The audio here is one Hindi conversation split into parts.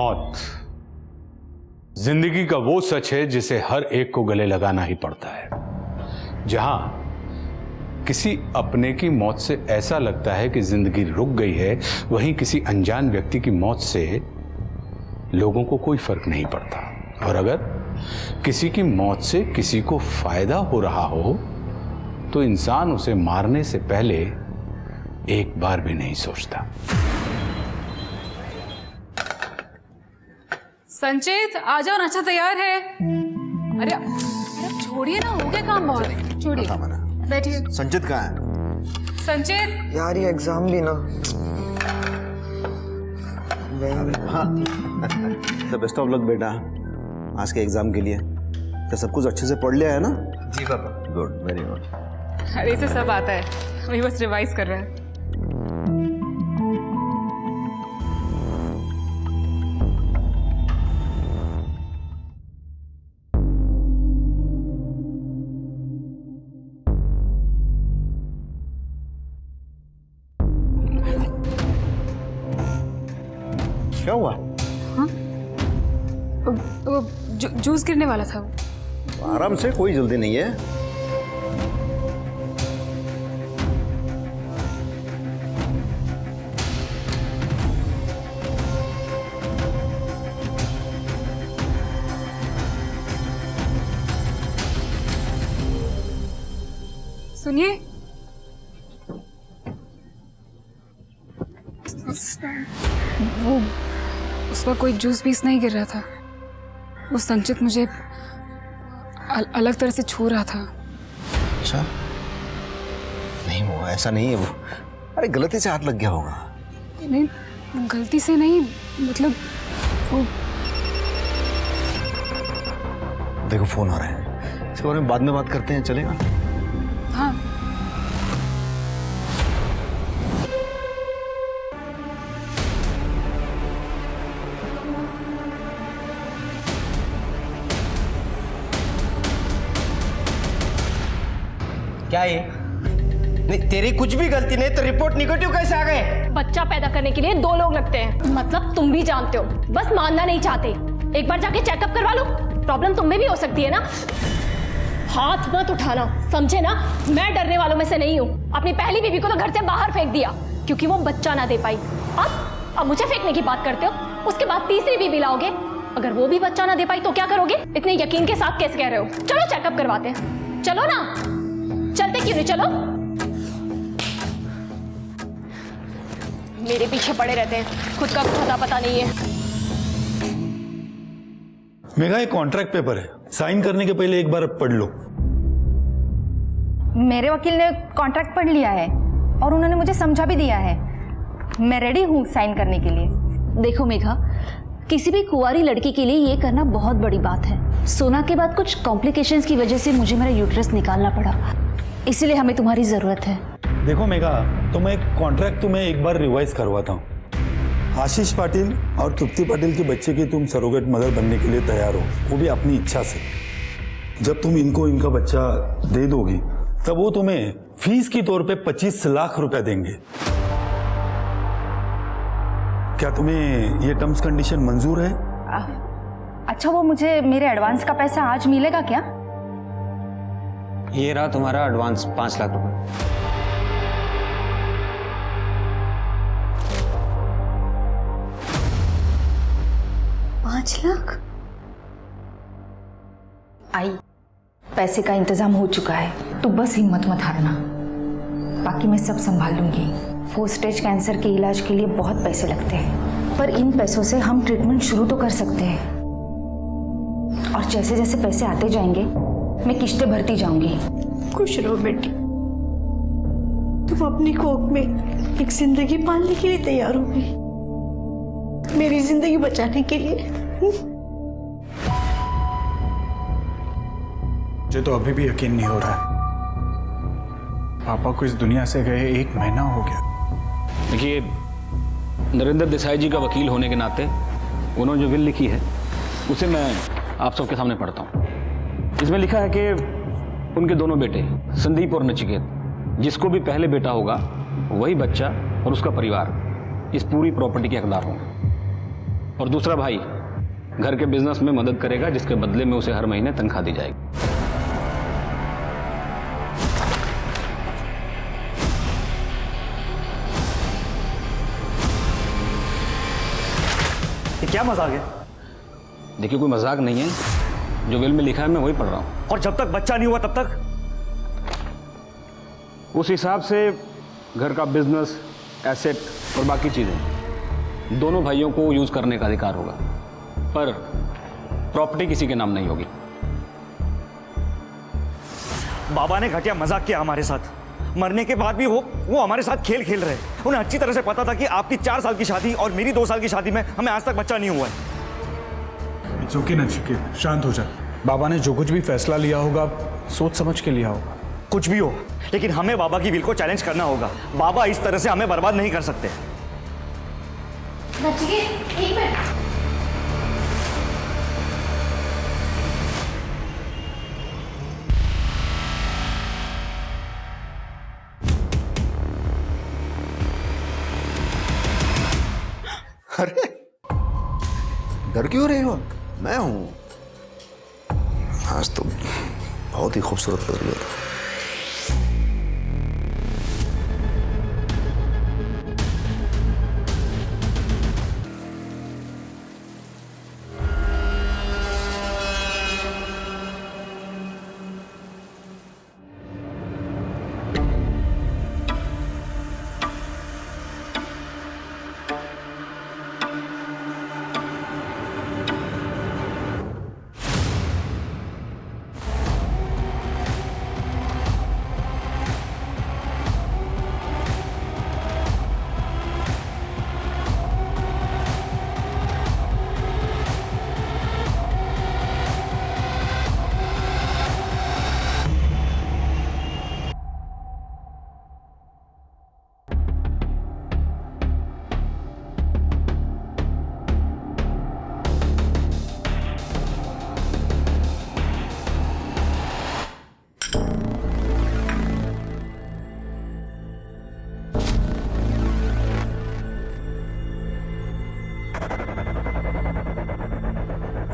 मौत जिंदगी का वो सच है जिसे हर एक को गले लगाना ही पड़ता है। जहां किसी अपने की मौत से ऐसा लगता है कि जिंदगी रुक गई है, वहीं किसी अनजान व्यक्ति की मौत से लोगों को कोई फर्क नहीं पड़ता। और अगर किसी की मौत से किसी को फायदा हो रहा हो तो इंसान उसे मारने से पहले एक बार भी नहीं सोचता। संचित आ जाओ, नाश्ता तैयार है। अरे छोड़िए ना, हो गया काम बहुत। छोड़िए, बैठिए। संचित कहाँ है? संचित यार ये एग्जाम भी ना। द बेस्ट ऑफ लक बेटा आज के एग्जाम के लिए। तो सब कुछ अच्छे से पढ़ लिया है ना? जी पापा। Good, very good. अरे इसे सब आता है, वही बस रिवाइज कर रहा है। क्या हुआ? हाँ? वो जूस गिरने वाला था। आराम से, कोई जल्दी नहीं है। सुनिए, वो उस पर कोई जूस पीस नहीं गिर रहा था। वो संचित मुझे अलग तरह से छू रहा था। अच्छा, नहीं वो ऐसा नहीं है। वो अरे गलती से हाथ लग गया होगा। नहीं, गलती से नहीं, मतलब वो। देखो फोन आ रहा है, इसके बारे में बाद में बात करते हैं, चलेगा? हाँ। क्या ये? नहीं तेरी कुछ भी गलती नहीं तो रिपोर्ट निगेटिव कैसे आ गए? बच्चा पैदा करने के लिए 2 लोग लगते हैं, मतलब तुम भी जानते हो, बस मानना नहीं चाहते। एक बार जाके चेकअप करवा लो, प्रॉब्लम तुम में भी हो सकती है ना। हाथ मत उठाना, समझे ना? मैं डरने वालों में से नहीं हूँ। अपनी पहली बीवी को तो घर से बाहर फेंक दिया क्योंकि वो बच्चा ना दे पाई। अब मुझे फेंकने की बात करते हो। उसके बाद तीसरी बीवी लाओगे, अगर वो भी बच्चा ना दे पाई तो क्या करोगे? इतने यकीन के साथ कैसे कह रहे हो? चलो चेकअप करवाते हैं, चलो ना। चलते क्यों नहीं? चलो। मेरे पीछे पड़े रहते हैं, खुद का पता पता नहीं है। मेघा, एक कॉन्ट्रैक्ट पेपर है, साइन करने के पहले एक बार पढ़ लो। मेरे वकील ने कॉन्ट्रैक्ट पढ़ लिया है और उन्होंने मुझे समझा भी दिया है। मैं रेडी हूँ साइन करने के लिए। देखो मेघा, किसी भी कुंवारी लड़की के लिए ये करना बहुत बड़ी बात है। सोना के बाद कुछ कॉम्प्लिकेशंस की वजह से मुझे मेरा यूट्रस निकालना पड़ा, इसीलिए हमें तुम्हारी जरूरत है। देखो मेघा, तो मैं कॉन्ट्रैक्ट तुम्हें एक बार रिवाइज करवाता हूँ। आशीष पाटिल और तृप्ति पाटिल के बच्चे की तुम सरोगेट मदर बनने के लिए तैयार हो, वो भी अपनी इच्छा से। जब तुम इनको इनका बच्चा दे दोगी तब वो तुम्हें फीस के तौर पे 25 लाख रुपए देंगे। क्या तुम्हें ये टर्म्स कंडीशन मंजूर है? अच्छा, वो मुझे मेरे एडवांस का पैसा आज मिलेगा क्या? ये रहा तुम्हारा एडवांस 5 लाख रुपए। $5 लाख? आई, पैसे का इंतजाम हो चुका है, तू बस हिम्मत मत हारना। बाकी मैं सब संभाल लूंगी। 4 स्टेज कैंसर के इलाज के लिए बहुत पैसे लगते हैं, पर इन पैसों से हम ट्रीटमेंट शुरू तो कर सकते हैं। और जैसे जैसे पैसे आते जाएंगे मैं किश्तें भरती जाऊंगी। खुश रहो बेटी, तुम अपनी कोख में एक जिंदगी पालने के लिए तैयार होगी, मेरी जिंदगी बचाने के लिए। मुझे तो अभी भी यकीन नहीं हो रहा है, पापा को इस दुनिया से गए 1 महीना हो गया। देखिए, नरेंद्र देसाई जी का वकील होने के नाते उन्होंने जो विल लिखी है उसे मैं आप सबके सामने पढ़ता हूँ। इसमें लिखा है कि उनके दोनों बेटे संदीप और नचिकेत, जिसको भी पहले बेटा होगा वही बच्चा और उसका परिवार इस पूरी प्रॉपर्टी के हकदार होंगे। और दूसरा भाई घर के बिजनेस में मदद करेगा, जिसके बदले में उसे हर महीने तनख्वाह दी जाएगी। ये क्या मजाक है? देखिए, कोई मजाक नहीं है, जो विल में लिखा है मैं वही पढ़ रहा हूं। और जब तक बच्चा नहीं हुआ तब तक? उस हिसाब से घर का बिजनेस, एसेट और बाकी चीजें दोनों भाइयों को यूज करने का अधिकार होगा, पर प्रॉपर्टी किसी के नाम नहीं होगी। बाबा ने घटिया मजाक किया हमारे साथ। मरने के बाद भी वो हमारे साथ खेल खेल रहे हैं। उन्हें अच्छी तरह से पता था कि आपकी 4 साल की शादी और मेरी 2 साल की शादी में हमें आज तक बच्चा नहीं हुआ है। इट्स ओके नचिकेत, शांत हो जा। बाबा ने जो कुछ भी फैसला लिया होगा सोच समझ के लिया होगा। कुछ भी हो, लेकिन हमें बाबा की विल को चैलेंज करना होगा। बाबा इस तरह से हमें बर्बाद नहीं कर सकते। नचिकेत, एक मिनट। अरे डर क्यों रही हो? मैं हूं। आज तो बहुत ही खूबसूरत लग रही हो।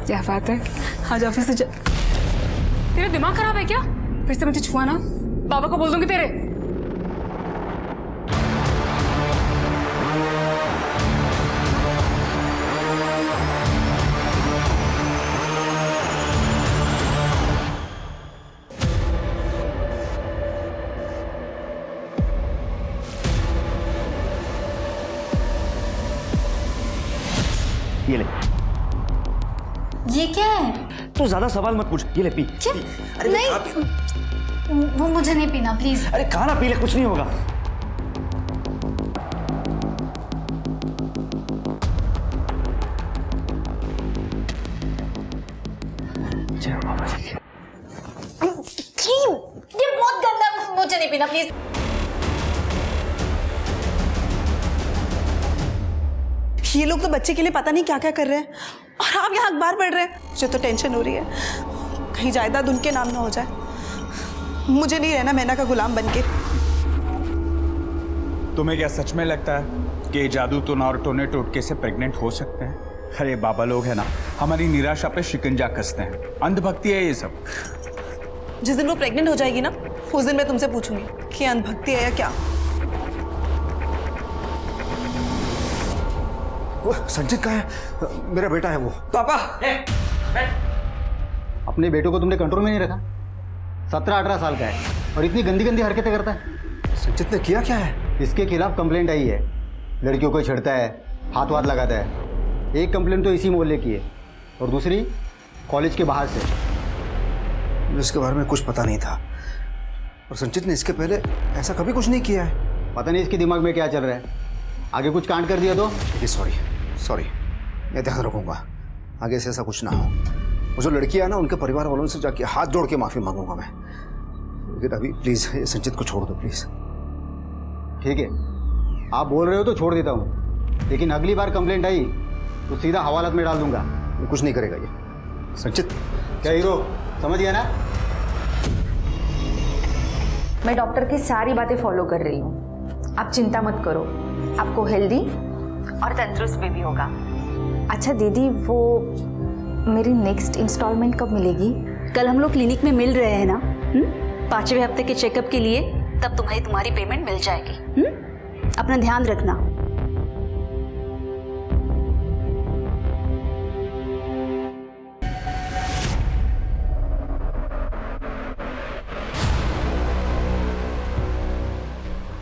क्या बात है, आज ऑफिस से तेरे दिमाग खराब है क्या? फिर से मुझे छुआ ना, बाबा को बोल दूंगी तेरे। ये ले। ये क्या है? तू ज्यादा सवाल मत पूछ। ये ले पी। क्या? अरे नहीं, वो मुझे नहीं पीना, प्लीज। अरे खाना पी ले, कुछ नहीं होगा। ये बहुत गंदा है, मुझे नहीं पीना, प्लीज। ये लोग तो बच्चे के लिए पता नहीं क्या क्या कर रहे हैं, और आप यहाँ अखबार पढ़ रहे हैं। मुझे तो टेंशन हो रही है, कहीं जायदाद उनके नाम ना हो जाए। मुझे नहीं रहना मैना का गुलाम बनके। तुम्हें क्या सच में लगता है कि जादू टोना और टोने टोटके से प्रेग्नेंट हो सकते हैं? अरे बाबा लोग है ना, हमारी निराशा पे शिकंजा कसते हैं। अंधभक्ति है ये सब। जिस दिन वो प्रेग्नेंट हो जाएगी ना, उस दिन मैं तुमसे पूछूंगी कि अंधभक्ति है या क्या। वो संचित कहाँ है? मेरा बेटा है वो। पापा, अपने बेटों को तुमने कंट्रोल में नहीं रखा। 17-18 साल का है और इतनी गंदी गंदी हरकतें करता है। संचित ने किया क्या है? इसके खिलाफ कंप्लेंट आई है। लड़कियों को छेड़ता है, हाथ वाथ लगाता है। एक कंप्लेंट तो इसी मोहल्ले की है और दूसरी कॉलेज के बाहर से। इसके बारे में कुछ पता नहीं था, और संचित ने इसके पहले ऐसा कभी कुछ नहीं किया है। पता नहीं इसके दिमाग में क्या चल रहा है। आगे कुछ कांड कर दिया तो? सॉरी, मैं ध्यान रखूंगा, आगे से ऐसा कुछ ना हो। वो जो लड़की है ना, उनके परिवार वालों से जाके हाथ जोड़ के माफी मांगूंगा मैं। लेकिन अभी प्लीज संचित को छोड़ दो प्लीज। ठीक है, आप बोल रहे हो तो छोड़ देता हूँ, लेकिन अगली बार कंप्लेंट आई तो सीधा हवालात में डाल दूंगा। कुछ नहीं करेगा ये संचित। क्या हीरो, समझ गया ना? मैं डॉक्टर की सारी बातें फॉलो कर रही हूँ, आप चिंता मत करो। आपको हेल्दी और तंदुरुस्त बेबी होगा। अच्छा दीदी, वो मेरी नेक्स्ट इंस्टॉलमेंट कब मिलेगी? कल हम लोग क्लिनिक में मिल रहे हैं ना, 5वें हफ्ते के चेकअप के लिए, तब तुम्हारी पेमेंट मिल जाएगी। अपना ध्यान रखना।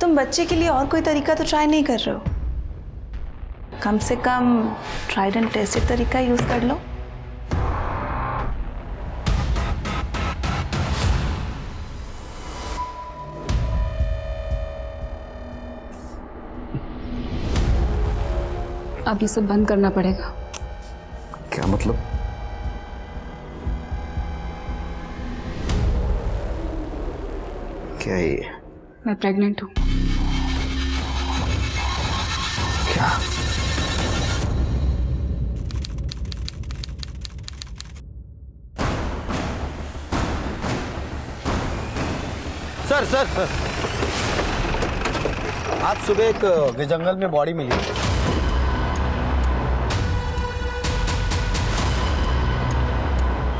तुम बच्चे के लिए और कोई तरीका तो ट्राई नहीं कर रहे हो? कम से कम ट्राइड एंड टेस्टेड तरीका यूज कर लो। अब ये सब बंद करना पड़ेगा। क्या मतलब? क्या है ये? मैं प्रेग्नेंट हूँ। क्या? सर सर सर, आज सुबह एक जंगल में बॉडी मिली।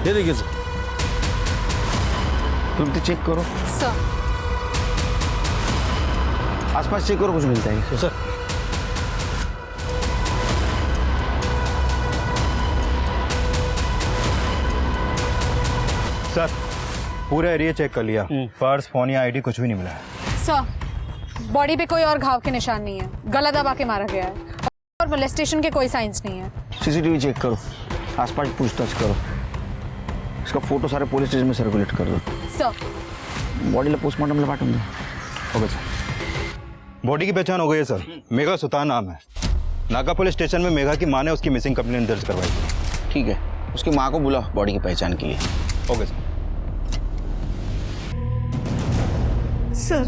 ये देखिए सर, तुम तो चेक करो। सर, आसपास चेक करो, कुछ मिलता है सर। सर, पूरा एरिया चेक कर लिया, पर्स, फोन या आईडी कुछ भी नहीं मिला है। सर, बॉडी पे कोई और घाव के निशान नहीं है, गला दबा के मारा गया है और मोलेस्टेशन के कोई साइंस नहीं है। सीसीटीवी चेक करो, आसपास पूछताछ करो, इसका फोटो सारे पुलिस स्टेशन में सर्कुलेट कर दो। सर, बॉडीला पोस्टमार्टमला पाठवून दो। Okay sir. बॉडी की पहचान हो गई है सर, मेघा सुतार नाम है। नाका पुलिस स्टेशन में मेघा की मां ने उसकी मिसिंग कंप्लेंट दर्ज करवाई थी। ठीक है, उसकी माँ को बुलाओ बॉडी की पहचान के लिए। Okay sir. सर,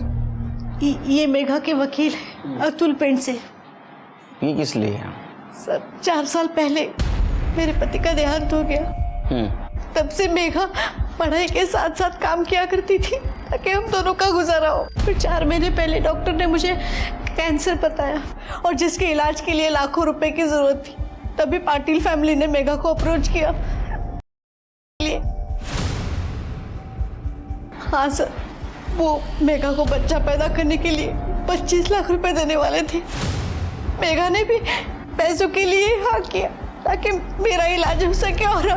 ये मेघा के वकील हैं, अतुल पेंट से। ये किस लिए है? सर, 4 साल पहले मेरे पति का देहांत हो गया। तब से मेघा पढ़ाई के साथ साथ काम किया करती थी ताकि हम दोनों का गुजारा हो। फिर 4 महीने पहले डॉक्टर ने मुझे कैंसर बताया और जिसके इलाज के लिए लाखों रुपए की जरूरत थी। तभी पाटिल फैमिली ने मेघा को अप्रोच किया। हाँ सर, वो मेघा को बच्चा पैदा करने के लिए 25 लाख रुपए देने वाले थे। मेघा ने भी पैसों के लिए हाँ किया ताकि मेरा इलाज हो सके और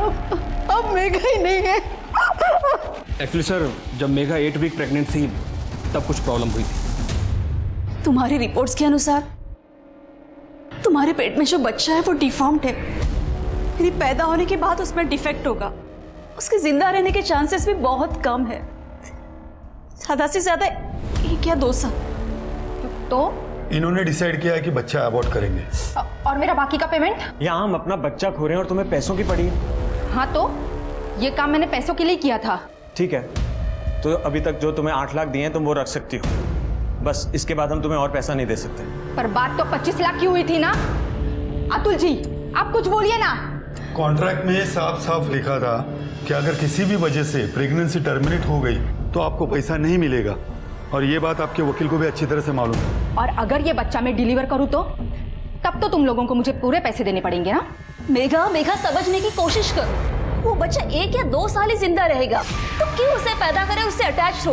अब मेघा ही नहीं है। एक्चुअली सर, जब मेघा 8 वीक प्रेग्नेंट थी तब कुछ प्रॉब्लम हुई थी। तुम्हारी रिपोर्ट्स के अनुसार तुम्हारे पेट में जो बच्चा है वो डिफॉर्म्ड है। यानी पैदा होने के बाद उसमें डिफेक्ट होगा, उसके जिंदा रहने के चांसेस भी बहुत कम है, ज्यादा से ज्यादा 1 या 2 साल। तो इन्होंने डिसाइड किया है कि बच्चा अबॉर्ट करेंगे। और मेरा बाकी का पेमेंट? यहाँ हम अपना बच्चा खो रहे हैं और तुम्हें पैसों की पड़ी है। हाँ, तो ये काम मैंने पैसों के लिए किया था। ठीक है, तो अभी तक जो तुम्हें 8 लाख दिए हैं तुम वो रख सकती हो, बस इसके बाद हम तुम्हें और पैसा नहीं दे सकते। पर बात तो 25 लाख की हुई थी ना। अतुल जी, आप कुछ बोलिए ना। कॉन्ट्रैक्ट में साफ साफ लिखा था कि अगर किसी भी वजह से प्रेगनेंसी टर्मिनेट हो गई तो आपको पैसा नहीं मिलेगा, और ये बात आपके वकील को भी अच्छी तरह से मालूम है। और अगर ये बच्चा मैं डिलीवर करूं तो तब तो तुम लोगों को मुझे पूरे पैसे देने पड़ेंगे ना। मेघा समझने की कोशिश करो, वो बच्चा 1 या 2 साल ही जिंदा रहेगा, तो क्यों उसे पैदा करे, उससे अटैच हो।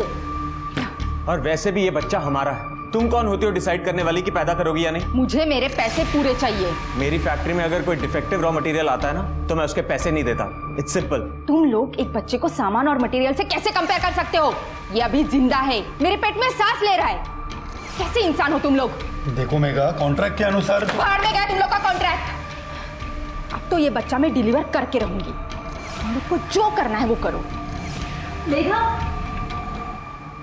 और वैसे भी ये बच्चा हमारा है, तुम कौन होती हो डिसाइड करने वाली कि पैदा करोगी या नहीं? मुझे मेरे पैसे पूरे चाहिए। मेरी फैक्ट्री में अगर कोई डिफेक्टिव रॉ मटेरियल आता है ना तो मैं उसके पैसे नहीं देता। It's simple. तुम लोग एक बच्चे को सामान और मटेरियल से कैसे कंपेयर कर सकते हो? ये अभी जिंदा है, मेरे पेट में सांस ले रहा है। कैसे इंसान हो तुम लोग? देखो मेघा, कॉन्ट्रैक्ट के अनुसार बाहर में गया तुम लोग का कॉन्ट्रैक्ट। अब तो ये बच्चा मैं डिलीवर करके रहूंगी, तुम लोग को जो करना है वो करो। मेघा,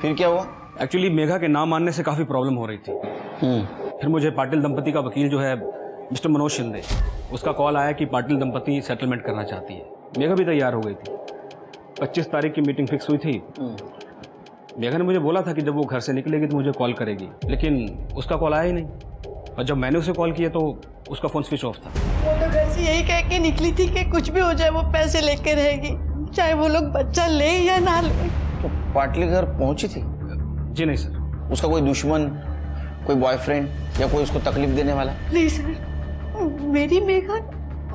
फिर क्या हुआ? एक्चुअली मेघा के नाम मानने से काफ़ी प्रॉब्लम हो रही थी। फिर मुझे पाटिल दंपति का वकील जो है मिस्टर मनोज शिंदे, उसका कॉल आया कि पाटिल दंपति सेटलमेंट करना चाहती है। मेघा भी तैयार हो गई थी। 25 तारीख की मीटिंग फिक्स हुई थी। मेघा ने मुझे बोला था कि जब वो घर से निकलेगी तो मुझे कॉल करेगी, लेकिन उसका कॉल आया ही नहीं। और जब मैंने उसे कॉल किया तो उसका फ़ोन स्विच ऑफ था। वो तो घर से यही कह के निकली थी कि कुछ भी हो जाए वो पैसे लेके रहेगी, चाहे वो लोग बच्चा ले या ना ले। तो पाटली घर पहुंची थी? जी नहीं सर। उसका कोई दुश्मन, कोई बॉयफ्रेंड या कोई उसको तकलीफ देने वाला? नहीं सर, मेरी मेघा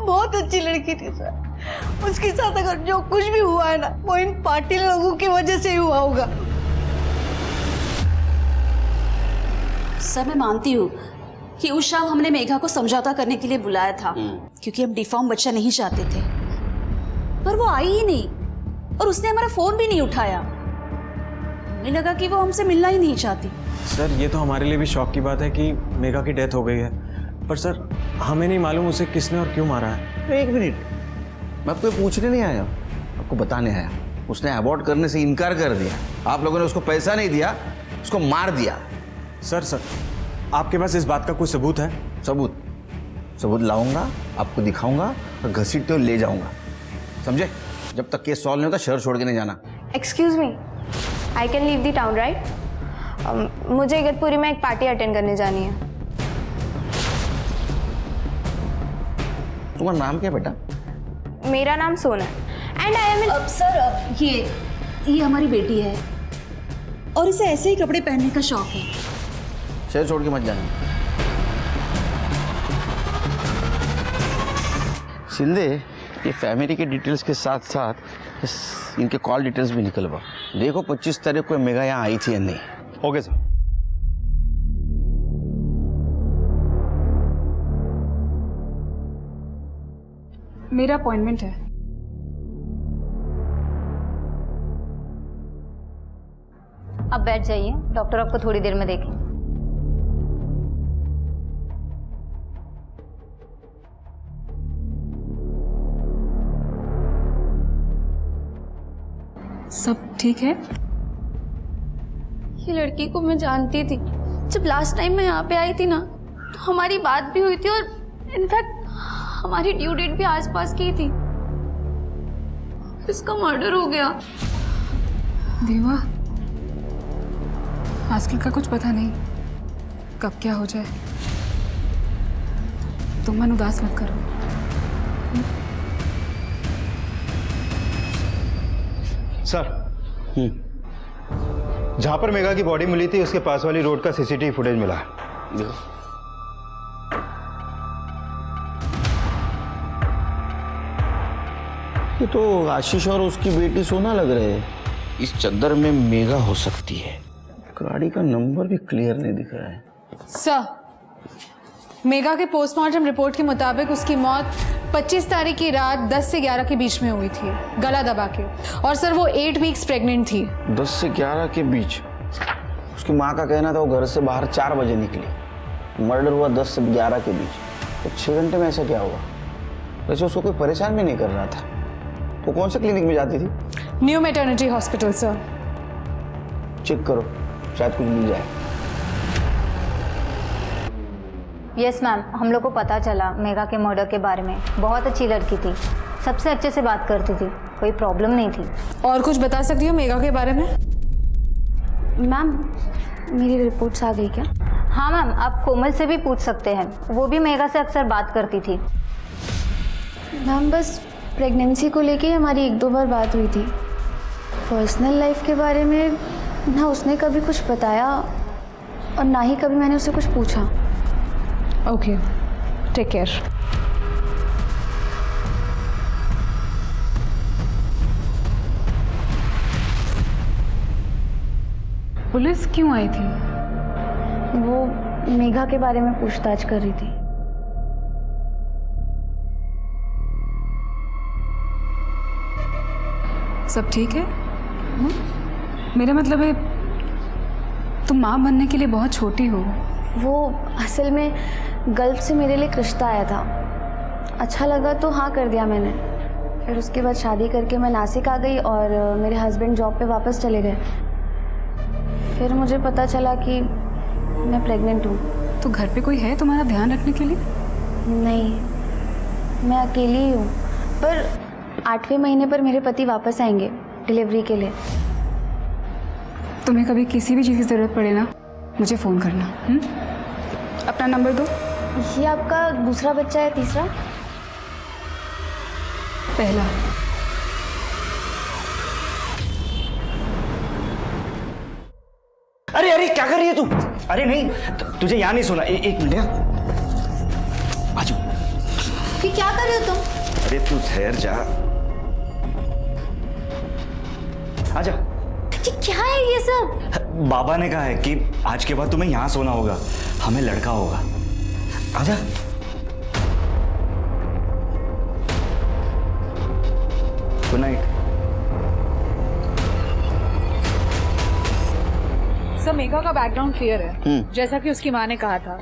बहुत अच्छी लड़की थी सर। उसके साथ अगर जो कुछ भी हुआ है ना, वो इन पाटिल लोगों की वजह से ही हुआ होगा। सर मैं मानती हूँ कि उस शाम हमने मेघा को समझौता करने के लिए बुलाया था, क्योंकि हम डिफॉर्म बच्चा नहीं चाहते थे, पर वो आई ही नहीं और उसने हमारा फोन भी नहीं उठाया। हमें लगा कि वो हमसे मिलना ही नहीं चाहती। सर ये तो हमारे लिए भी शौक की बात है कि मेघा की डेथ हो गई है, पर सर हमें नहीं मालूम उसे किसने और क्यों मारा है। एक मिनट, मैं आपको पूछने नहीं आया, आपको बताने आया। उसने अबॉर्ट करने से इनकार कर दिया, आप लोगों ने उसको पैसा नहीं दिया, उसको मार दिया। सर आपके पास इस बात का कोई सबूत है? सबूत लाऊंगा, आपको दिखाऊंगा और घसीटते हुए ले जाऊंगा, समझे? जब तक केस सॉल्व नहीं होता शहर छोड़ के नहीं जाना। Excuse me, I can leave the town right? मुझे इगतपुरी में एक पार्टी अटेंड करने जानी है। तुम्हारा नाम क्या बेटा? मेरा नाम सोना एंड आई एम अब सर ये हमारी बेटी है और इसे ऐसे ही कपड़े पहनने का शौक है। शहर छोड़ के मत जाना। शिंदे, ये फैमिली के डिटेल्स के साथ साथ इनके कॉल डिटेल्स भी निकलवा। देखो 25 तारीख को मेघा यहाँ आई थी या नहीं। Okay sir. मेरा अपॉइंटमेंट है। अब बैठ जाइए, डॉक्टर आपको थोड़ी देर में देखें। सब ठीक है? ये लड़की को मैं जानती थी। जब लास्ट टाइम मैं यहाँ पे आई थी ना, तो हमारी बात भी हुई थी और इनफैक्ट हमारी ड्यू डेट भी आसपास की थी। इसका मर्डर हो गया। देवा, आजकल का कुछ पता नहीं कब क्या हो जाए। तुम मन उदास मत करो। सर, जहां पर मेघा की बॉडी मिली थी उसके पास वाली रोड का सीसीटीवी फुटेज मिला है। ये तो आशीष और उसकी बेटी सोना लग रहे हैं। इस चद्दर में मेघा हो सकती है। गाड़ी का नंबर भी क्लियर नहीं दिख रहा है। सर, मेघा के पोस्टमार्टम रिपोर्ट के मुताबिक उसकी मौत 25 तारीख की रात 10 से 11 के बीच में हुई थी, गला दबा के। और सर वो 8 वीक्स प्रेग्नेंट थी। 10 से 11 के बीच? उसकी माँ का कहना था वो घर से बाहर 4 बजे निकली। मर्डर हुआ 10 से 11 के बीच। तो 6 घंटे में ऐसा क्या हुआ? वैसे उसको कोई परेशान भी नहीं कर रहा था। वो कौन से क्लिनिक में जाती थी? New maternity hospital sir. Check करो, शायद कुछ मिल जाए। यस मैम, हम लोग को पता चला मेघा के मर्डर के बारे में। बहुत अच्छी लड़की थी, सबसे अच्छे से बात करती थी, कोई प्रॉब्लम नहीं थी। और कुछ बता सकती हो मेघा के बारे में? मैम, मेरी रिपोर्ट्स आ गई क्या? हाँ मैम, आप कोमल से भी पूछ सकते हैं, वो भी मेघा से अक्सर बात करती थी। मैम, बस प्रेगनेंसी को लेके हमारी 1-2 बार बात हुई थी। पर्सनल लाइफ के बारे में ना उसने कभी कुछ बताया और ना ही कभी मैंने उससे कुछ पूछा। Okay, take care. पुलिस क्यों आई थी? वो मेघा के बारे में पूछताछ कर रही थी। सब ठीक है? मेरा मतलब है तुम माँ बनने के लिए बहुत छोटी हो। वो असल में गल्फ से मेरे लिए एक रिश्ता आया था, अच्छा लगा तो हाँ कर दिया मैंने। फिर उसके बाद शादी करके मैं नासिक आ गई और मेरे हस्बैंड जॉब पे वापस चले गए। फिर मुझे पता चला कि मैं प्रेग्नेंट हूँ। तो घर पे कोई है तुम्हारा ध्यान रखने के लिए? नहीं, मैं अकेली ही हूँ। पर 8वें महीने पर मेरे पति वापस आएंगे डिलीवरी के लिए। तुम्हें कभी किसी भी चीज़ की ज़रूरत पड़े ना, मुझे फ़ोन करना। अपना नंबर दो। ये आपका दूसरा बच्चा है? तीसरा? पहला। अरे अरे क्या कर रही है तू? अरे नहीं, तुझे यहाँ नहीं सुना। एक मिनट, बाजू। ये क्या कर रहे हो तुम? अरे तू ठहर जा, आजा। ये क्या है ये सब? बाबा ने कहा है कि आज के बाद तुम्हें यहाँ सोना होगा, हमें लड़का होगा। आजा। Good night. सर मेघा का बैकग्राउंड क्लियर है, जैसा कि उसकी माँ ने कहा था।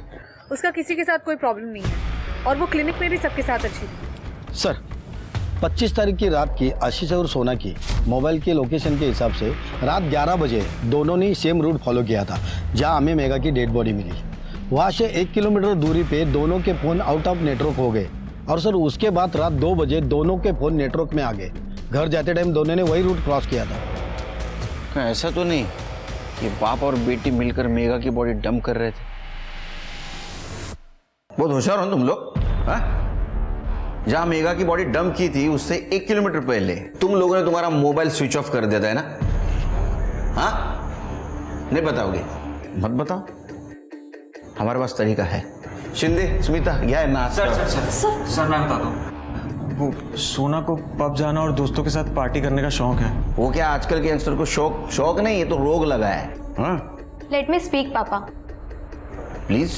उसका किसी के साथ कोई प्रॉब्लम नहीं है और वो क्लिनिक में भी सबके साथ अच्छी थी। सर 25 तारीख की रात की आशीष और सोना की मोबाइल के लोकेशन के हिसाब से रात 11 बजे दोनों ने सेम रूट फॉलो किया था जहां हमें मेघा की डेड बॉडी मिली। वहां से 1 किलोमीटर दूरी पे दोनों के फ़ोन आउट ऑफ नेटवर्क हो गए और सर उसके बाद रात 2 बजे दोनों के फ़ोन नेटवर्क में आ गए। घर जाते टाइम दोनों ने वही रूट क्रॉस किया था। ऐसा तो नहीं कि बाप और बेटी मिलकर मेघा की बॉडी डंप कर रहे थे? बहुत होशियार हो तुम लोग। जहां मेघा की बॉडी डंप की थी उससे 1 किलोमीटर पहले तुम लोगों ने तुम्हारा मोबाइल स्विच ऑफ कर दिया था, है ना? हाँ, नहीं बताओगे? मत बताओ, हमारे पास तरीका है। शिंदे, स्मिता, क्या है ना? सर मैं बताता हूँ। वो सोना को पब जाना और दोस्तों के साथ पार्टी करने का शौक है। वो क्या आजकल के यंगस्टर को शौक नहीं, ये तो रोग लगा है। हाँ? लेट मी स्पीक पापा। प्लीज।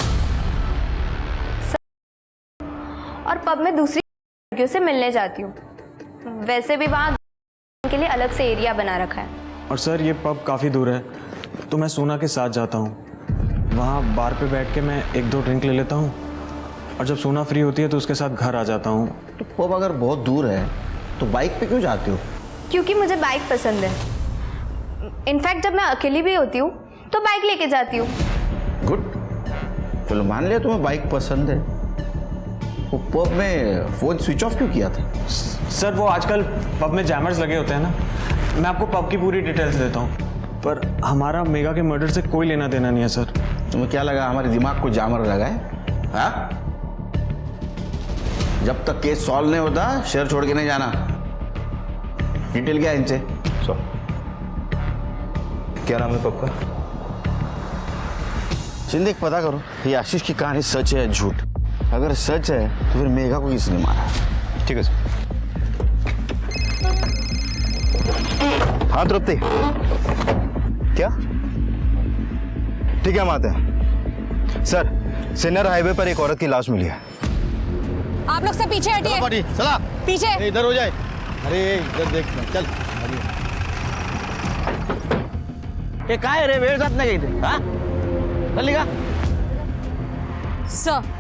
और पब में दूसरी लड़कियों से मिलने जाती हूँ। वैसे भी वहाँ के लिए अलग से एरिया बना रखा है। और सर ये पब काफ़ी दूर है तो मैं सोना के साथ जाता हूँ। वहाँ बार पे बैठ के मैं 1-2 ड्रिंक ले लेता हूँ और जब सोना फ्री होती है तो उसके साथ घर आ जाता हूँ। तो पब अगर बहुत दूर है तो बाइक पे क्यों जाते हो? क्योंकि मुझे बाइक पसंद है। इनफैक्ट जब मैं अकेली भी होती हूँ तो बाइक लेके जाती हूँ। गुड, चलो मान लिया तुम्हें बाइक पसंद है। वो पब में फोन स्विच ऑफ क्यों किया था? सर वो आजकल पब में जैमर्स लगे होते हैं ना। मैं आपको पब की पूरी डिटेल्स देता हूँ, पर हमारा मेघा के मर्डर से कोई लेना देना नहीं है सर। तुम्हें क्या लगा हमारे दिमाग को जामर लगा है? हाँ? जब तक केस सॉल्व नहीं होता शहर छोड़ के नहीं जाना। डिटेल क्या है इनसे? क्या नाम है पब का? चिंदे पता करो ये आशीष की कहानी सच है या झूठ। अगर सच है तो फिर मेघा को किसने मारा? ठीक है सर। हाँ तृप्ति, क्या? ठीक है हम आते हैं। सर सिन्नर हाईवे पर एक औरत की लाश मिली है। आप लोग सब पीछे हटिए। चला पीछे इधर हो जाए। अरे इधर देख चल। ये क्या है रे? मेरे साथ नहीं गई थी? हाँ चल लिखा। सर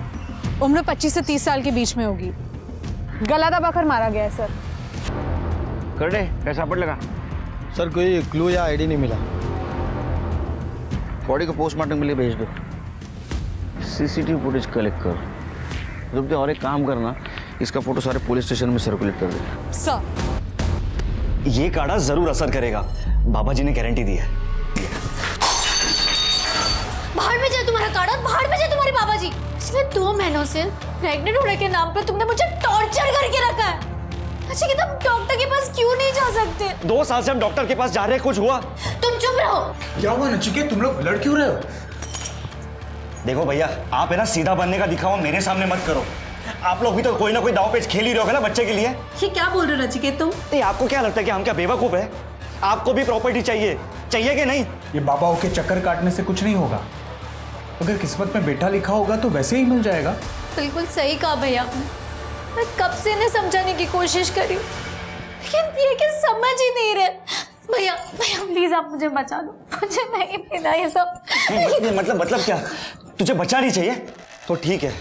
उम्र 25 से 30 साल के बीच में होगी। गला दबाकर मारा गया है सर। कर दे, कैसा पड़ लगा? सर कोई क्लू या आईडी नहीं मिला। बॉडी को पोस्टमार्टम के लिए भेज दो। सीसीटीवी फुटेज कलेक्ट कर। रुक और एक काम करना, इसका फोटो सारे पुलिस स्टेशन में सर्कुलेट कर दे। सर ये काढ़ा जरूर असर करेगा, बाबा जी ने गारंटी दी है। बाहर में जाए तुम्हारा काढ़ा, बाहर में जाए तुम्हारे बाबा जी। पिछले 2 महीनों से प्रेग्नेंट होने के नाम पे तुमने मुझे टॉर्चर करके रखा है। अच्छा कि तुम डॉक्टर के पास क्यों नहीं जा सकते? 2 साल से हम डॉक्टर के पास जा रहे हैं, कुछ हुआ? तुम चुप रहो। क्या हुआ नचिकेत, तुम लोग लड़ क्यों रहे हो? देखो भैया, आप है ना सीधा बनने का दिखावा मेरे सामने मत करो। आप लोग भी तो कोई ना कोई दाव पेच खेल ही रहे होगे ना बच्चे के लिए। ये क्या बोल रहे हो नचिकेत तुम? आपको क्या लगता है कि हम क्या बेवकूफ है? आपको भी प्रॉपर्टी चाहिए कि नहीं? ये बाबाओं के चक्कर काटने से कुछ नहीं होगा। अगर किस्मत में बेटा लिखा होगा तो वैसे ही मिल जाएगा। बिल्कुल सही कहा भैया। मैं कब से इन्हें समझाने की कोशिश करी, लेकिन ये कि समझ ही नहीं रहे। भैया भैया प्लीज आप मुझे बचा दो, मुझे नहीं पीना ये सब। मतलब क्या? तुझे बचा नहीं चाहिए तो ठीक है,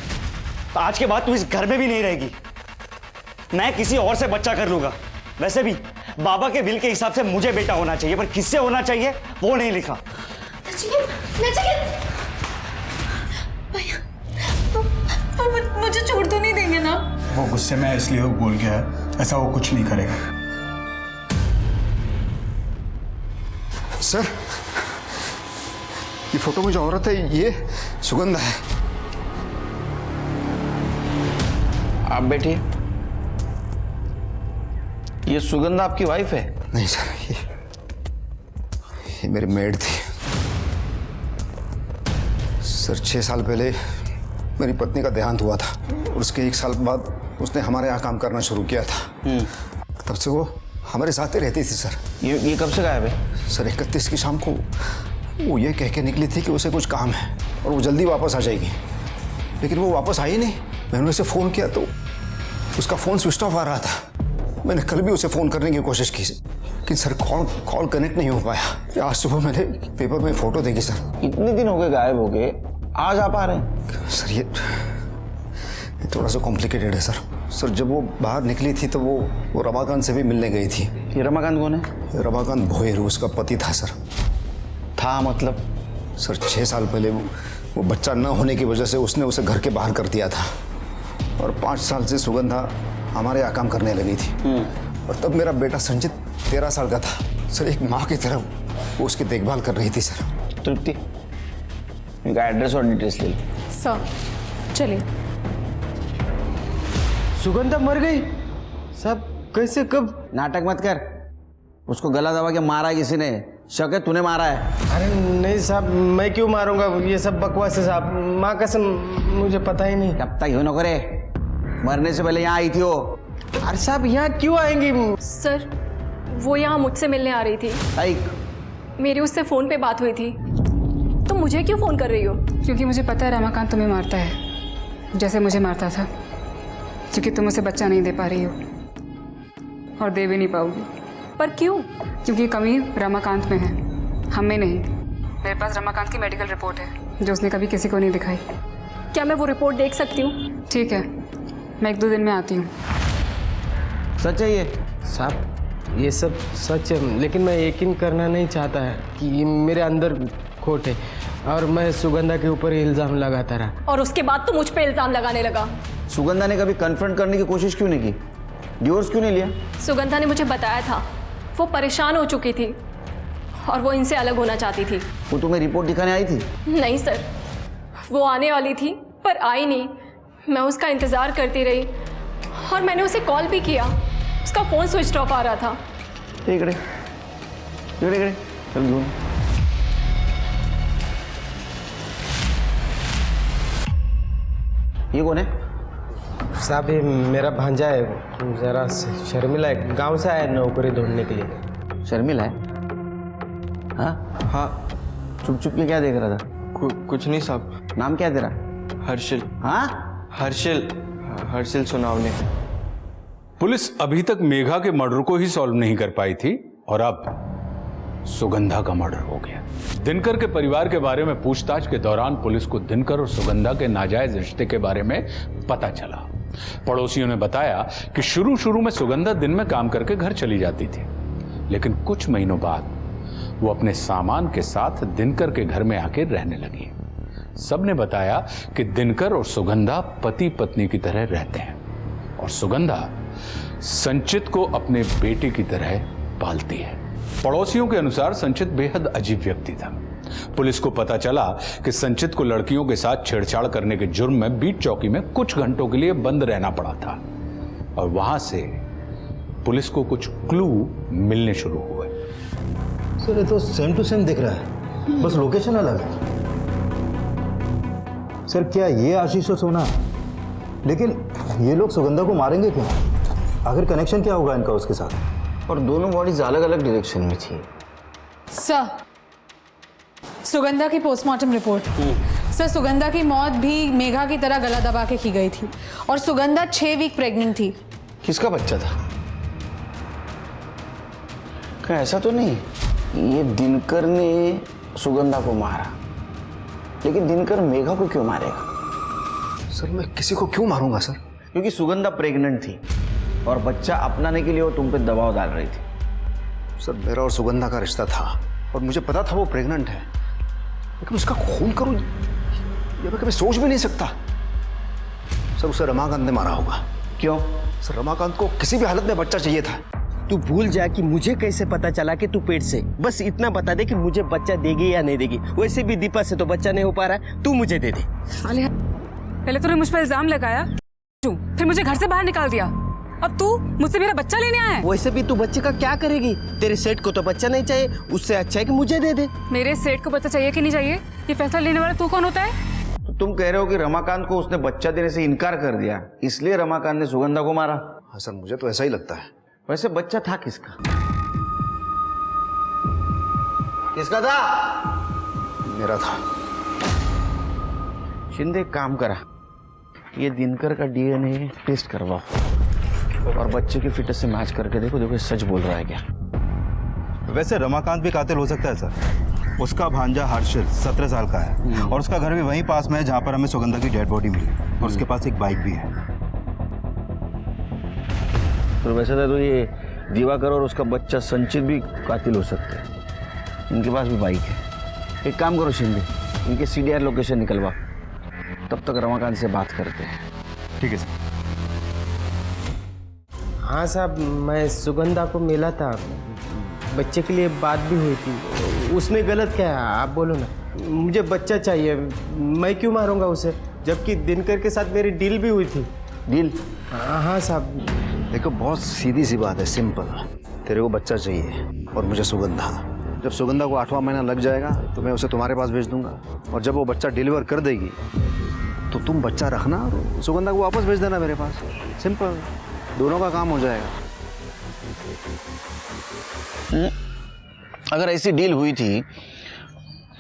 तो आज के बाद तू इस घर में भी नहीं रहेगी। मैं किसी और से बच्चा कर लूंगा। वैसे भी बाबा के विल के हिसाब से मुझे बेटा होना चाहिए, पर किससे होना चाहिए वो नहीं लिखा। भैया मुझे छोड़ तो नहीं देंगे ना? वो गुस्से में इसलिए बोल गया है, ऐसा वो कुछ नहीं करेगा। सर ये फोटो में जो औरत है ये सुगंधा है। आप बैठिए। ये सुगंधा आपकी वाइफ है? नहीं सर, ये मेरी मेड थी। सर 6 साल पहले मेरी पत्नी का देहांत हुआ था और उसके 1 साल बाद उसने हमारे यहाँ काम करना शुरू किया था। तब से वो हमारे साथ ही रहती थी सर। ये कब से गायब है? सर 31 की शाम को वो ये कह के निकली थी कि उसे कुछ काम है और वो जल्दी वापस आ जाएगी, लेकिन वो वापस आई नहीं। मैंने उसे फ़ोन किया तो उसका फ़ोन स्विच ऑफ आ रहा था। मैंने कल भी उसे फ़ोन करने की कोशिश की लेकिन सर कॉल कनेक्ट नहीं हो पाया। आज सुबह मैंने पेपर में फ़ोटो देखी सर। इतने दिन हो गए गायब हो गए, आज आप आ रहे हैं? सर ये थोड़ा सा कॉम्प्लिकेटेड है सर। सर जब वो बाहर निकली थी तो वो रमाकांत से भी मिलने गई थी। ये रमाकांत कौन है? ये रमाकांत भोयर उसका पति था सर। था मतलब? सर 6 साल पहले वो बच्चा न होने की वजह से उसने उसे घर के बाहर कर दिया था और 5 साल से सुगंधा हमारे यहाँ काम करने लगी थी। और तब मेरा बेटा संचित 13 साल का था। सर एक माँ की तरह वो उसकी देखभाल कर रही थी सर। तृप्ति, इनका एड्रेस और डिटेल्स ले लो। सर चलिए। सुगंधा मर गई साहब? कैसे, कब? नाटक मत कर। उसको गला दबा के मारा है किसी ने। शक है तूने मारा है? अरे नहीं साहब, मैं क्यों मारूंगा? ये सब बकवास है साहब, माँ कसम मुझे पता ही नहीं। तब तक यूं न करे, मरने से पहले यहाँ आई थी वो। अरे साहब यहाँ क्यों आएंगी? सर वो यहाँ मुझसे मिलने आ रही थी। मेरी उससे फ़ोन पे बात हुई थी। तुम मुझे क्यों फ़ोन कर रही हो? क्योंकि मुझे पता है रमाकांत तुम्हें मारता है जैसे मुझे मारता था, क्योंकि तुम उसे बच्चा नहीं दे पा रही हो और दे भी नहीं पाओगी। पर क्यों? क्योंकि कमी रमाकांत में है, हम में नहीं। मेरे पास रमाकांत की मेडिकल रिपोर्ट है जो उसने कभी किसी को नहीं दिखाई। क्या मैं वो रिपोर्ट देख सकती हूँ? ठीक है, मैं 1-2 दिन में आती हूँ। सच है ये? साहब ये सब सच है, लेकिन मैं यकीन करना नहीं चाहता है कि ये मेरे अंदर खोट है और मैं सुगंधा के ऊपर इल्ज़ाम लगाता रहा। और उसके बाद तो मुझ पे इल्ज़ाम लगाने लगा। सुगंधा ने कभी कन्फ्रंट करने की कोशिश क्यों नहीं की? डिवोर्स क्यों नहीं लिया? सुगंधा ने मुझे बताया था वो परेशान हो चुकी थी और वो इनसे अलग होना चाहती थी। वो तुम्हें रिपोर्ट दिखाने आई थी? नहीं सर, वो आने वाली थी पर आई नहीं। मैं उसका इंतज़ार करती रही और मैंने उसे कॉल भी किया, उसका फ़ोन स्विच ऑफ आ रहा था। ठीक है, चल घूम। ये कौन है? साहब ये मेरा भांजा है, जरा शर्मिला है, गांव से आया नौकरी ढूंढने के लिए। शर्मिला है? हाँ, चुप चुप के क्या देख रहा था? कुछ नहीं साहब। नाम क्या है तेरा? हर्षिल। हाँ, हर्षिल सोनावने। पुलिस अभी तक मेघा के मर्डर को ही सॉल्व नहीं कर पाई थी और अब सुगंधा का मर्डर हो गया। दिनकर के परिवार के बारे में पूछताछ के दौरान पुलिस को दिनकर और सुगंधा के नाजायज रिश्ते के बारे में पता चला। पड़ोसियों ने बताया कि शुरू में सुगंधा दिन में काम करके घर चली जाती थी, लेकिन कुछ महीनों बाद वो अपने सामान के साथ दिनकर के घर में आकर रहने लगी। सबने बताया कि दिनकर और सुगंधा पति पत्नी की तरह रहते हैं और सुगंधा संचित को अपने बेटे की तरह पालती है। पड़ोसियों के अनुसार संचित बेहद अजीब व्यक्ति था। पुलिस को पता चला कि संचित को लड़कियों के साथ छेड़छाड़ करने के जुर्म में बीट चौकी में कुछ घंटों के लिए बंद रहना पड़ा था और वहां से पुलिस को कुछ क्लू मिलने शुरू हुए। सर ये तो सेम टू सेम दिख रहा है, बस लोकेशन अलग है। सर क्या ये आशीष और सोना? लेकिन ये लोग सुगंधा को मारेंगे क्यों? आखिर कनेक्शन क्या होगा इनका उसके साथ? और दोनों बॉडीज अलग अलग डायरेक्शन में थी। सर सुगंधा की पोस्टमार्टम रिपोर्ट। सर सुगंधा की मौत भी मेघा की तरह गला दबा के की गई थी और सुगंधा 6 वीक प्रेग्नेंट थी। किसका बच्चा था? क्या ऐसा तो नहीं ये दिनकर ने सुगंधा को मारा, लेकिन दिनकर मेघा को क्यों मारेगा? सर मैं किसी को क्यों मारूंगा सर? क्योंकि सुगंधा प्रेग्नेंट थी और बच्चा अपनाने के लिए वो तुम पे दबाव डाल रही थी। सर मेरा और सुगंधा का रिश्ता था और मुझे पता था वो प्रेग्नेंट है, लेकिन उसका खून करूं ये मैं कभी सोच भी नहीं सकता। सर उसे रमाकांत ने मारा होगा। क्यों? सर रमाकांत को किसी भी हालत में बच्चा चाहिए था। तू भूल जा कि मुझे कैसे पता चला कि तू पेट से, बस इतना बता दे कि मुझे बच्चा देगी या नहीं देगी। वैसे भी दीपा से तो बच्चा नहीं हो पा रहा है, तू मुझे दे दे। पहले तूने मुझ पर इल्जाम लगाया, फिर मुझे घर से बाहर निकाल दिया, अब तू मुझसे मेरा बच्चा लेने आया है। वैसे भी तू बच्चे का क्या करेगी? तेरे सेठ को तो बच्चा नहीं चाहिए, उससे अच्छा है कि मुझे दे दे। मेरे सेठ को बच्चा चाहिए कि नहीं चाहिए ये फैसला लेने वाला तू कौन होता है? तुम कह रहे हो कि रमाकांत को उसने बच्चा देने से इनकार कर दिया, इसलिए रमाकांत ने सुगंधा को मारा? हाँ सर, मुझे तो ऐसा ही लगता है। वैसे बच्चा था किसका? किसका था? मेरा था। शिंदे एक काम करा, ये दिनकर का डीएनए टेस्ट करवाओ और बच्चे की फिटनेस से मैच करके देखो देखो ये सच बोल रहा है क्या। वैसे रमाकांत भी कातिल हो सकता है सर। उसका भांजा हर्षिल 17 साल का है और उसका घर भी वहीं पास में है जहाँ पर हमें सुगंधा की डेड बॉडी मिली और उसके पास एक बाइक भी है। तो वैसे तो ये दिवाकर और उसका बच्चा संचित भी कातिल हो सकते हैं, इनके पास भी बाइक है। एक काम करो शिंदे, इनके CDR लोकेशन निकलवा, तब तक रमाकांत से बात करते हैं। ठीक है सर। हाँ साहब, मैं सुगंधा को मिला था, बच्चे के लिए बात भी हुई थी। उसमें गलत क्या है आप बोलो ना। मुझे बच्चा चाहिए, मैं क्यों मारूंगा उसे, जबकि दिनकर के साथ मेरी डील भी हुई थी। डील? हाँ साहब। देखो बहुत सीधी सी बात है, सिंपल। तेरे को बच्चा चाहिए और मुझे सुगंधा। जब सुगंधा को 8वां महीना लग जाएगा तो मैं उसे तुम्हारे पास भेज दूंगा और जब वो बच्चा डिलीवर कर देगी तो तुम बच्चा रखना और सुगंधा को वापस भेज देना मेरे पास। सिंपल, दोनों का काम हो जाएगा। अगर ऐसी डील हुई थी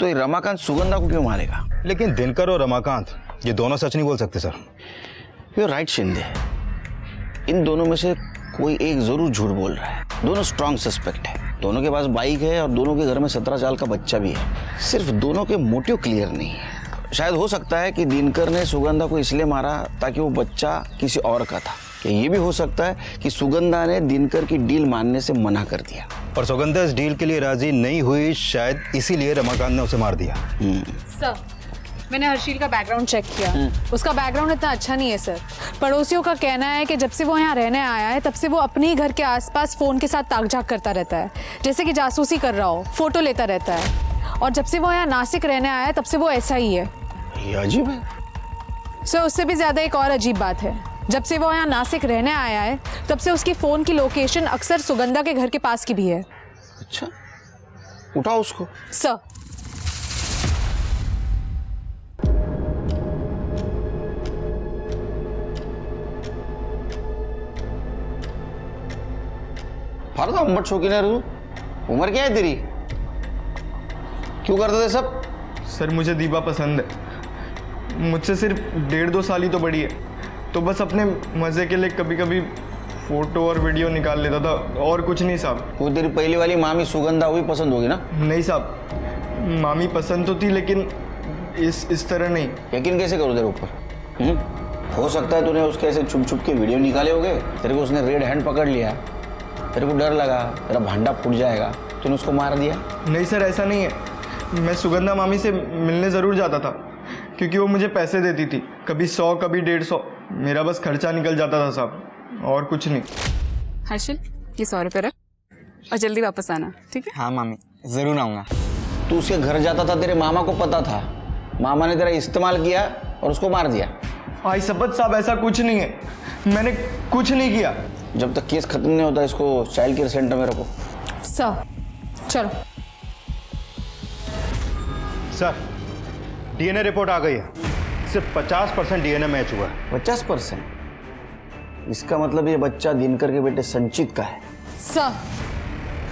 तो ये रमाकांत सुगंधा को क्यों मारेगा? लेकिन दिनकर और रमाकांत ये दोनों सच नहीं बोल सकते सर। यू राइट शिंदे, इन दोनों में से कोई एक जरूर झूठ बोल रहा है। दोनों स्ट्रांग सस्पेक्ट है, दोनों के पास बाइक है और दोनों के घर में 17 साल का बच्चा भी है। सिर्फ दोनों के मोटिव क्लियर नहीं है। शायद हो सकता है कि दिनकर ने सुगंधा को इसलिए मारा ताकि वो बच्चा किसी और का था, या ये भी हो सकता है कि सुगंधा ने दिनकर की डील मानने से मना कर दिया और सुगंधा इस डील के लिए राजी नहीं हुई, शायद इसीलिए रमाकांत ने उसे मार दिया। सर, मैंने हर्षिल का बैकग्राउंड चेक किया, उसका बैकग्राउंड इतना अच्छा नहीं है सर। पड़ोसियों का कहना है कि जब से वो यहाँ रहने आया है तब से वो अपने ही घर के आसपास फोन के साथ ताक-झाक करता रहता है, जैसे कि जासूसी कर रहा हो, फोटो लेता रहता है। और जब से वो यहाँ नासिक रहने आया है तब से वो ऐसा ही है। ये अजीब है सर। उससे भी ज्यादा एक और अजीब बात है, जब से वो यहाँ नासिक रहने आया है तब से उसकी फोन की लोकेशन अक्सर सुगंधा के घर के पास की भी है। अच्छा, उठाओ उसको। सर। फालतू अम्बट शौकीन है तू। उम्र क्या है तेरी? क्यों करते थे सब? सर मुझे दीपा पसंद है, मुझसे सिर्फ 1.5-2 साल ही तो बड़ी है, तो बस अपने मजे के लिए कभी कभी फोटो और वीडियो निकाल लेता था, और कुछ नहीं साहब। वो तेरी पहली वाली मामी सुगंधा हुई पसंद होगी ना? नहीं साहब, मामी पसंद तो थी लेकिन इस तरह नहीं। यकीन कैसे करो तेरे ऊपर? हो सकता है तूने उसके ऐसे छुप छुप के वीडियो निकाले होंगे, तेरे को उसने रेड हैंड पकड़ लिया, तेरे को डर लगा तेरा भांडा फूट जाएगा, तूने उसको मार दिया। नहीं सर, ऐसा नहीं है। मैं सुगंधा मामी से मिलने ज़रूर जाता था क्योंकि वो मुझे पैसे देती थी, कभी 100 कभी 150। मेरा बस खर्चा निकल जाता था साहब, और कुछ नहीं। हर्षिल, ये 100 रुपये रख और जल्दी वापस आना, ठीक है? हाँ मामी, ज़रूर आऊँगा। तू उसके घर जाता था, तेरे मामा को पता था, मामा ने तेरा इस्तेमाल किया और उसको मार दिया। भाई सबत साहब, ऐसा कुछ नहीं है, मैंने कुछ नहीं किया। जब तक केस खत्म नहीं होता इसको चाइल्ड केयर सेंटर में रखो। सर चलो। सर, डीएनए रिपोर्ट आ गई है, सिर्फ 50% डीएनए मैच हुआ है। 50%? इसका मतलब ये बच्चा दिनकर के बेटे संचित का है। सर,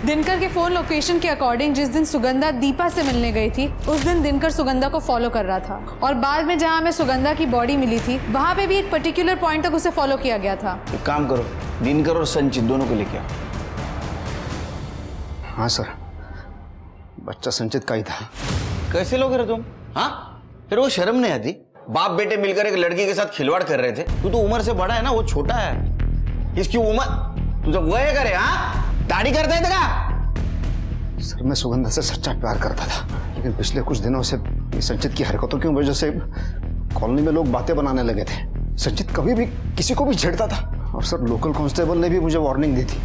दिनकर के फोन लोकेशन के अकॉर्डिंग जिस दिन सुगंधा दीपा से मिलने गई थी उस दिन दिनकर सुगंधा को फॉलो कर रहा था, और बाद में जहां हमें सुगंधा की बॉडी मिली थी वहां पे भी एक पर्टिकुलर पॉइंट तक उसे फॉलो किया गया था। एक काम करो, दिनकर और संचित दोनों को लेके आओ। हाँ सर, बच्चा संचित का ही था। कैसे लोग रहे तुम? हाँ, फिर वो शर्म नहीं आती? बाप बेटे मिलकर एक लड़की के साथ खिलवाड़ कर रहे थे। तू तो उम्र से बड़ा है ना, वो छोटा है। इसकी उम्र तू जब वह करे, हाँ दाढ़ी करता है तेरा? सर मैं सुगंधा से सच्चा प्यार करता था, लेकिन पिछले कुछ दिनों से संचित की हरकतों की वजह से कॉलोनी में लोग बातें बनाने लगे थे। संचित कभी भी किसी को भी छेड़ता था, और सर लोकल कांस्टेबल ने भी मुझे वार्निंग दी थी,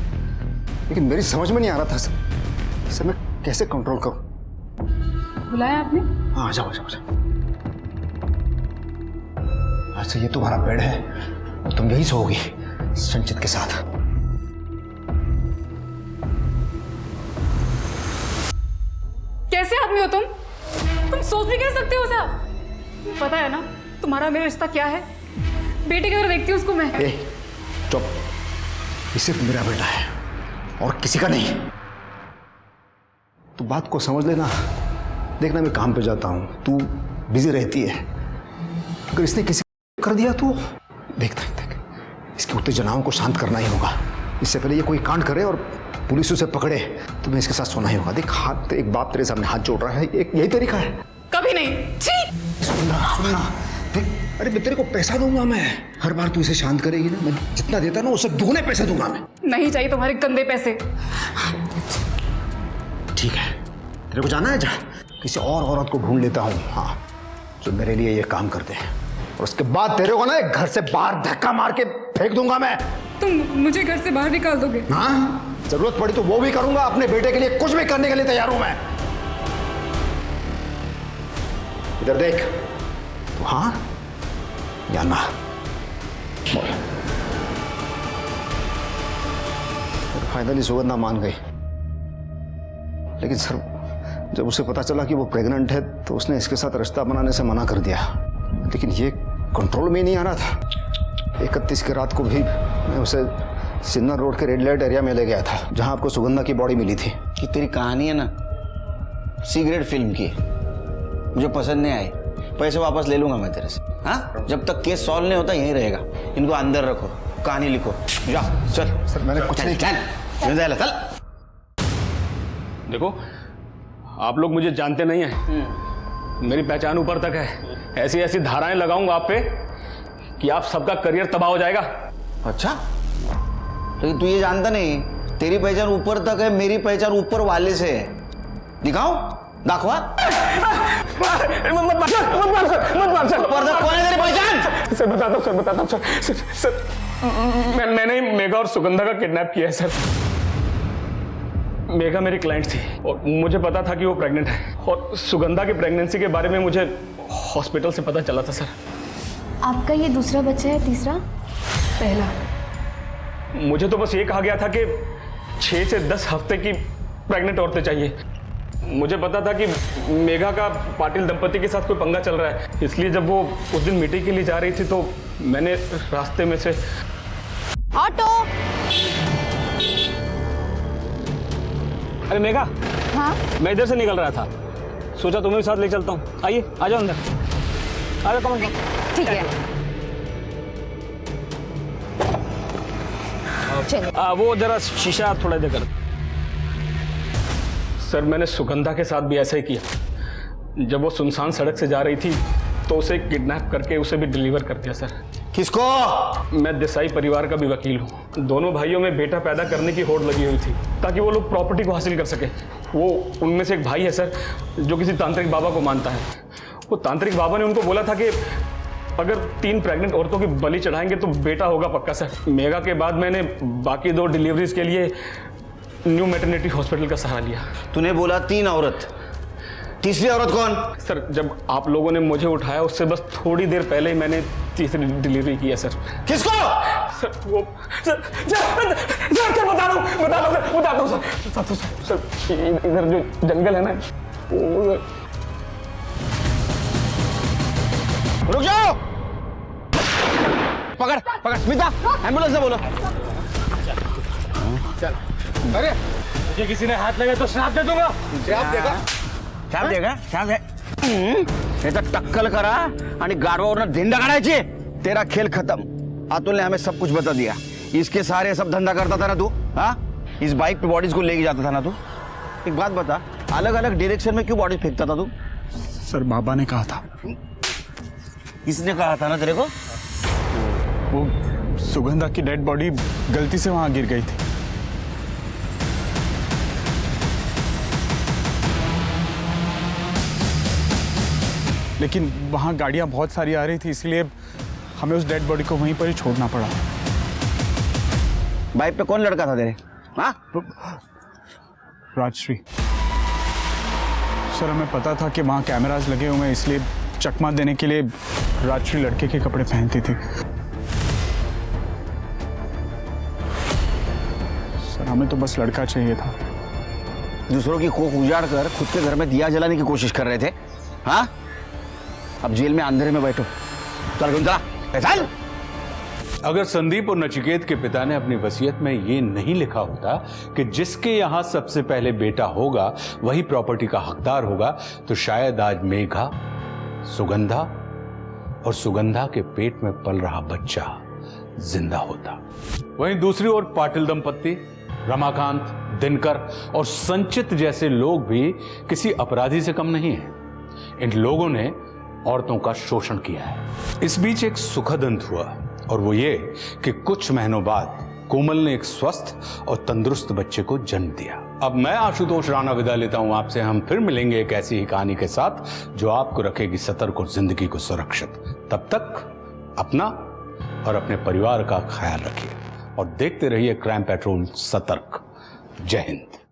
लेकिन मेरी समझ में नहीं आ रहा था सर मैं कैसे कंट्रोल करूं। बुलाया आपने? हाँ, जाओ जाओ जाओ। अच्छा, ये तुम्हारा बेड है, तुम यही सोओगी संचित के साथ। कैसे आदमी हो तुम सोच भी कर सकते हो साहब? पता है ना तुम्हारा मेरा रिश्ता क्या है? बेटे की तरह देखती हूँ उसको मैं। चुप, ये सिर्फ मेरा बेटा है और किसी का नहीं। तू बात को समझ लेना। देखना मैं काम पे जाता हूँ, तू बिजी रहती है। अगर इसने किसी कर दिया तो देख इसकी उत्तेजनाओं को शांत करना ही होगा। इससे पहले ये कोई कांड करे और पुलिस उसे पकड़े तो मैं इसके साथ सोना ही होगा। देख हाथ, एक बाप तेरे सामने हाथ जोड़ रहा है, यही तरीका है। कभी नहीं। सुनना देख, अरे मैं तेरे को पैसा दूंगा। मैं हर बार तू इसे शांत करेगी ना, मैं जितना देता ना उससे दुगने पैसे दूंगा मैं। नहीं चाहिए तुम्हारे गंदे पैसे। ठीक है, तेरे को जाना है, जा किसी और औरत को ढूंढ लेता हूँ, हाँ, जो मेरे लिए ये काम करते हैं। और उसके बाद तेरे को ना घर से बाहर धक्का मार के फेंक दूंगा मैं। तुम मुझे घर से बाहर निकाल दोगे? हाँ, जरूरत पड़ी तो वो भी करूंगा। अपने बेटे के लिए कुछ भी करने के लिए तैयार हूं मैं। इधर देख, तो हाँ या ना बोल। फाइनली सुगंधा मान गई, लेकिन सर जब उसे पता चला कि वो प्रेग्नेंट है तो उसने इसके साथ रिश्ता बनाने से मना कर दिया। लेकिन ये कंट्रोल में नहीं आ रहा था। 31 की रात को भी मैं उसे सिन्नर रोड के रेड लाइट एरिया में ले गया था, जहां आपको सुगंधा की बॉडी मिली थी। कि तेरी कहानी है ना सिगरेट फिल्म की, मुझे पसंद नहीं आई। पैसे वापस ले लूंगा मैं तेरे से। हाँ, जब तक केस सॉल्व नहीं होता यहीं रहेगा। इनको अंदर रखो, कहानी लिखो। जा चल। सर मैंने कुछ नहीं चल। देखो, आप लोग मुझे जानते नहीं हैं, मेरी पहचान ऊपर तक है। ऐसी ऐसी धाराएं लगाऊंगा आप पे कि आप सबका करियर तबाह हो जाएगा। अच्छा, लेकिन तू ये जानता नहीं, तेरी पहचान ऊपर तक है, मेरी पहचान ऊपर वाले से है। दिखाओ, दाखवा। मत सर। ऊपर तक कौन है तेरी पहचान? सर बताता हूँ सर। मैंने मेघा और सुगंधा का किडनैप किया है सर। मेघा मेरी क्लाइंट थी और मुझे पता था कि वो प्रेग्नेंट है, और सुगंधा की प्रेगनेंसी के बारे में मुझे हॉस्पिटल से पता चला था सर। आपका ये दूसरा बच्चा है? तीसरा? पहला। मुझे तो बस ये कहा गया था कि 6 से 10 हफ्ते की प्रेग्नेंट औरतें चाहिए। मुझे पता था कि मेघा का पाटिल दंपति के साथ कोई पंगा चल रहा है, इसलिए जब वो उस दिन मीटिंग के लिए जा रही थी तो मैंने रास्ते में से ऑटो। अरे मेघा, हाँ, मैं इधर से निकल रहा था, सोचा तुम्हें भी साथ ले चलता हूँ। आइए, आ जाओ अंदर, आ जाओ। कम ठीक है। वो जरा शीशा थोड़ा देकर। सर मैंने सुगंधा के साथ भी ऐसा ही किया। जब वो सुनसान सड़क से जा रही थी तो उसे किडनैप करके उसे भी डिलीवर कर दिया सर। किसको? मैं देसाई परिवार का भी वकील हूँ। दोनों भाइयों में बेटा पैदा करने की होड़ लगी हुई थी ताकि वो लोग प्रॉपर्टी को हासिल कर सके। वो उनमें से एक भाई है सर जो किसी तांत्रिक बाबा को मानता है। वो तांत्रिक बाबा ने उनको बोला था कि अगर 3 प्रेग्नेंट औरतों की बलि चढ़ाएंगे तो बेटा होगा पक्का सर। मेघा के बाद मैंने बाकी 2 डिलीवरीज के लिए न्यू मैटरनिटी हॉस्पिटल का सहारा लिया। तूने बोला 3 औरत, तीसरी औरत कौन? सर जब आप लोगों ने मुझे उठाया उससे बस थोड़ी देर पहले ही मैंने तीसरी डिलीवरी की है सर। किसको? सर वो सर बता दो सर। इधर जो जंगल है ना, रुक जाओ। पकड़ स्मिता, एम्बुलेंस से बोलो। चल। अरे मुझे किसी ने हाथ लगा तो श्राप दे दूंगा। श्राप देगा? श्राप दे। याचा टक्कल करा आणि गाडवावरनं धिंडा काढायची। तेरा खेल खत्म। अतुल ने हमें सब कुछ बता दिया। इसके सारे सब धंधा करता था ना तू? हाँ, इस बाइक पे बॉडीज को लेके जाता था ना तू? एक बात बता, अलग अलग डायरेक्शन में क्यों बॉडी फेंकता था तू? सर बाबा ने कहा था। किसने कहा था ना तेरे को? वो सुगंधा की डेड बॉडी गलती से वहां गिर गई थी। लेकिन वहां गाड़ियां बहुत सारी आ रही थी, इसलिए हमें उस डेड बॉडी को वहीं पर ही छोड़ना पड़ा। बाइक पे कौन लड़का था तेरे? हाँ? राजश्री। सर हमें पता था कि वहां कैमरास लगे हुए हैं, इसलिए चकमा देने के लिए राजश्री लड़के के कपड़े पहनती थी। सर हमें तो बस लड़का चाहिए था। दूसरों की कोख उजाड़ कर खुद के घर में दिया जलाने की कोशिश कर रहे थे। हाँ, अब जेल में अंधेरे में बैठो। चल चला चल। अगर संदीप और नचिकेत के पिता ने अपनी वसीयत में ये नहीं लिखा होता कि जिसके यहां सबसे पहले बेटा होगा वही प्रॉपर्टी का हकदार होगा, तो शायद आज मेघा, सुगंधा और सुगंधा के पेट में पल रहा बच्चा जिंदा होता। वहीं दूसरी ओर पाटिल दंपत्ति, रमाकांत, दिनकर और संचित जैसे लोग भी किसी अपराधी से कम नहीं हैं। इन लोगों ने औरतों का शोषण किया है। इस बीच एक सुखद अंत हुआ, और वो ये कि कुछ महीनों बाद कोमल ने एक स्वस्थ और तंदुरुस्त बच्चे को जन्म दिया। अब मैं आशुतोष राणा विदा लेता हूं आपसे। हम फिर मिलेंगे एक ऐसी ही कहानी के साथ जो आपको रखेगी सतर्क और जिंदगी को सुरक्षित। तब तक अपना और अपने परिवार का ख्याल रखिए और देखते रहिए क्राइम पेट्रोल सतर्क। जय हिंद।